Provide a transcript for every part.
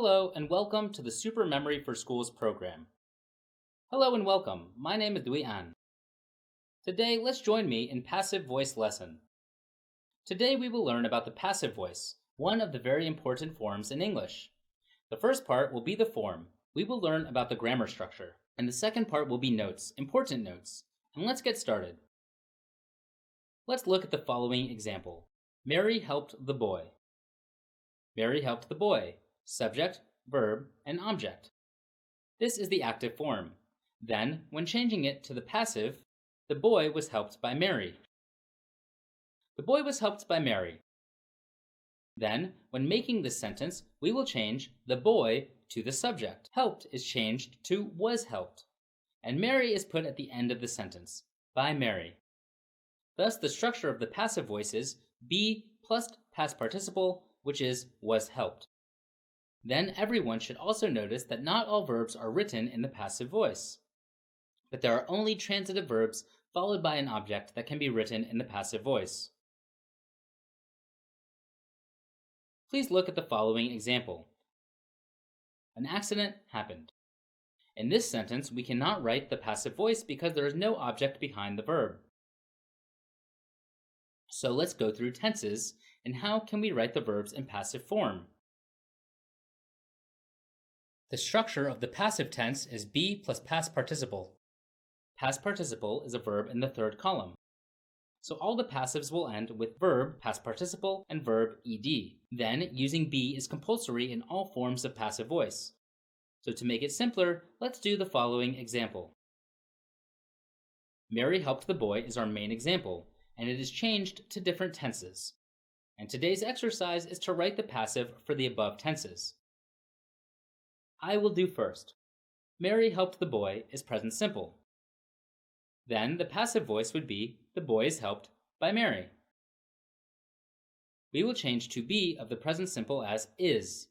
Hello and welcome to the Super Memory for Schools program. Hello and welcome. My name is Unit10. Today, let's join me in passive voice lesson. Today we will learn about the passive voice, one of the very important forms in English. The first part will be the form. We will learn about the grammar structure. And the second part will be notes, important notes. And let's get started. Let's look at the following example. Mary helped the boy. Mary helped the boy. Subject, verb, and object. This is the active form. Then, when changing it to the passive, the boy was helped by Mary. The boy was helped by Mary. Then, when making this sentence, we will change the boy to the subject. Helped is changed to was helped. And Mary is put at the end of the sentence, by Mary. Thus, the structure of the passive voice is be plus past participle, which is was helped. Then everyone should also notice that not all verbs are written in the passive voice, but there are only transitive verbs followed by an object that can be written in the passive voice. Please look at the following example. An accident happened. In this sentence, we cannot write the passive voice because there is no object behind the verb. So let's go through tenses and how can we write the verbs in passive form. The structure of the passive tense is be plus past participle. Past participle is a verb in the third column. So all the passives will end with verb, past participle, and verb ed. Then, using be is compulsory in all forms of passive voice. So to make it simpler, let's do the following example. Mary helped the boy is our main example, and it is changed to different tenses. And today's exercise is to write the passive for the above tenses. I will do first. Mary helped the boy is present simple. Then the passive voice would be the boy is helped by Mary. We will change to be of the present simple as is.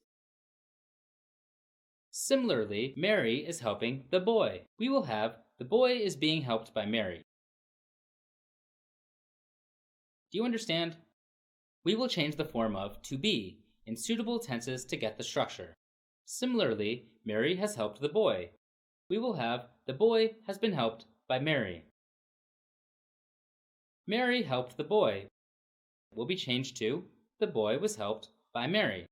Similarly, Mary is helping the boy. We will have the boy is being helped by Mary. Do you understand? We will change the form of to be in suitable tenses to get the structure. Similarly, Mary has helped the boy. We will have the boy has been helped by Mary. Mary helped the boy will be changed to the boy was helped by Mary.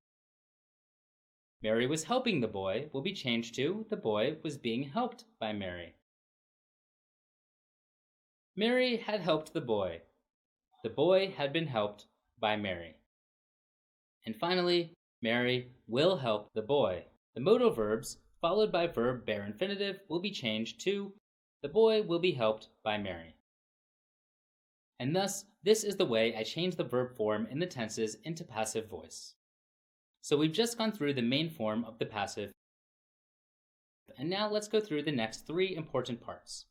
Mary was helping the boy will be changed to the boy was being helped by Mary. Mary had helped the boy. The boy had been helped by Mary. And finally, Mary will help the boy. The modal verbs, followed by verb bare infinitive, will be changed to the boy will be helped by Mary. And thus, this is the way I change the verb form in the tenses into passive voice. So we've just gone through the main form of the passive, and now let's go through the next three important parts.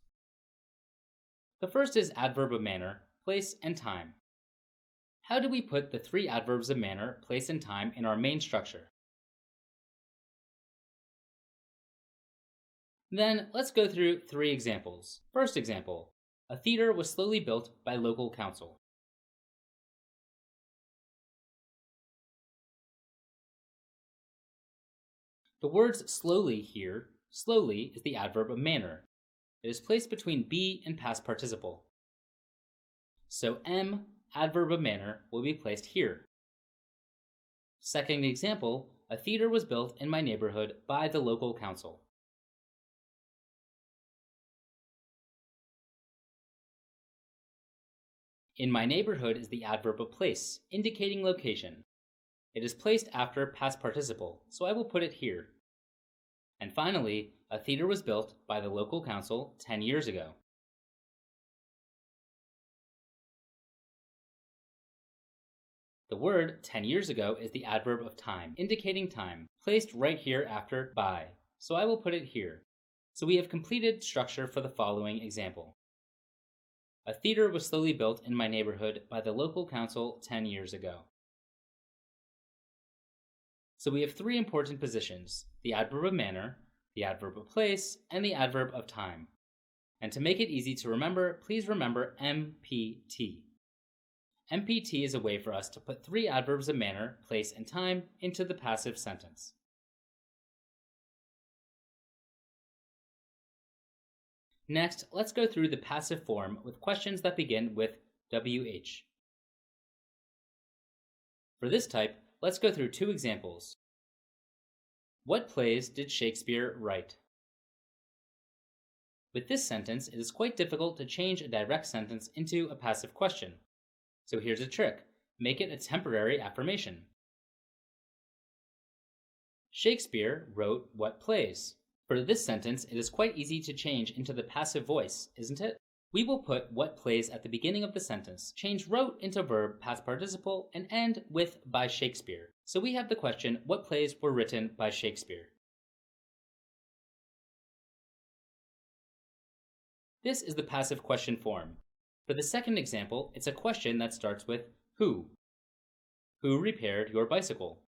The first is adverb of manner, place, and time. How do we put the three adverbs of manner, place, and time in our main structure? Then let's go through three examples. First example, a theater was slowly built by local council. The words slowly here, slowly is the adverb of manner. It is placed between be and past participle. So am, adverb of manner, will be placed here. Second example, a theater was built in my neighborhood by the local council. In my neighborhood is the adverb of place, indicating location. It is placed after past participle, so I will put it here. And finally, a theater was built by the local council 10 years ago. The word 10 years ago is the adverb of time, indicating time, placed right here after by, so I will put it here. So we have completed structure for the following example. A theater was slowly built in my neighborhood by the local council 10 years ago. So we have three important positions, the adverb of manner, the adverb of place, and the adverb of time. And to make it easy to remember, please remember MPT. MPT is a way for us to put three adverbs of manner, place, and time into the passive sentence. Next, let's go through the passive form with questions that begin with WH. For this type, let's go through two examples. What plays did Shakespeare write? With this sentence, it is quite difficult to change a direct sentence into a passive question. So here's a trick. Make it a temporary affirmation. Shakespeare wrote what plays? For this sentence, it is quite easy to change into the passive voice, isn't it? We will put what plays at the beginning of the sentence, change wrote into verb past participle, and end with by Shakespeare. So we have the question, what plays were written by Shakespeare? This is the passive question form. For the second example, it's a question that starts with who. Who repaired your bicycle?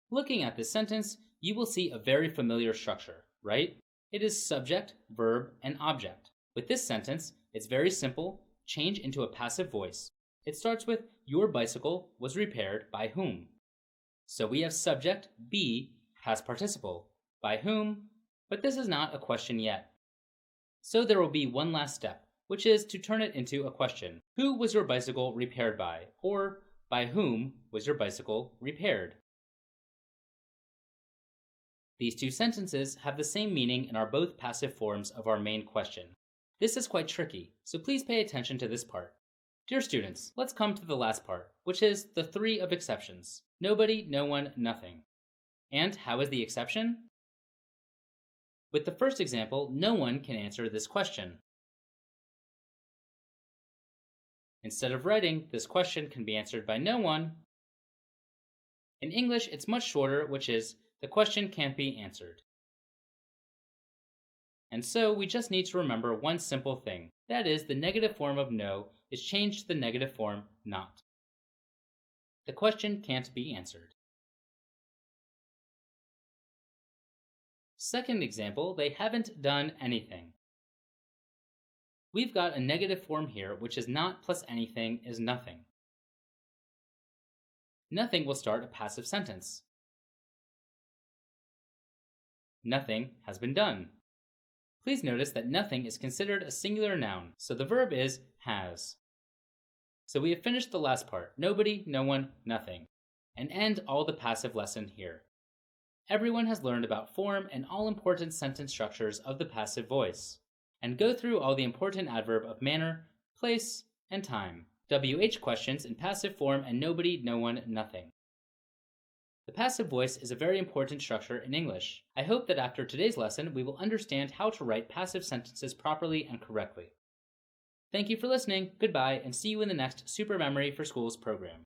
Looking at this sentence, you will see a very familiar structure, right? It is subject, verb, and object. With this sentence, it's very simple, change into a passive voice. It starts with, your bicycle was repaired by whom? So we have subject, be, past participle. By whom? But this is not a question yet. So there will be one last step, which is to turn it into a question. Who was your bicycle repaired by? Or, by whom was your bicycle repaired? These two sentences have the same meaning and are both passive forms of our main question. This is quite tricky, so please pay attention to this part. Dear students, let's come to the last part, which is the three of exceptions. Nobody, no one, nothing. And how is the exception? With the first example, no one can answer this question. Instead of writing, this question can be answered by no one. In English, it's much shorter, which is, the question can't be answered. And so we just need to remember one simple thing. That is, the negative form of no is changed to the negative form not. The question can't be answered. Second example, they haven't done anything. We've got a negative form here, which is not plus anything is nothing. Nothing will start a passive sentence. Nothing has been done. Please notice that nothing is considered a singular noun, so the verb is has. So we have finished the last part, nobody, no one, nothing, and end all the passive lesson here. Everyone has learned about form and all important sentence structures of the passive voice, and go through all the important adverb of manner, place, and time, WH questions in passive form, and nobody, no one, nothing. The passive voice is a very important structure in English. I hope that after today's lesson, we will understand how to write passive sentences properly and correctly. Thank you for listening, goodbye, and see you in the next Super Memory for Schools program.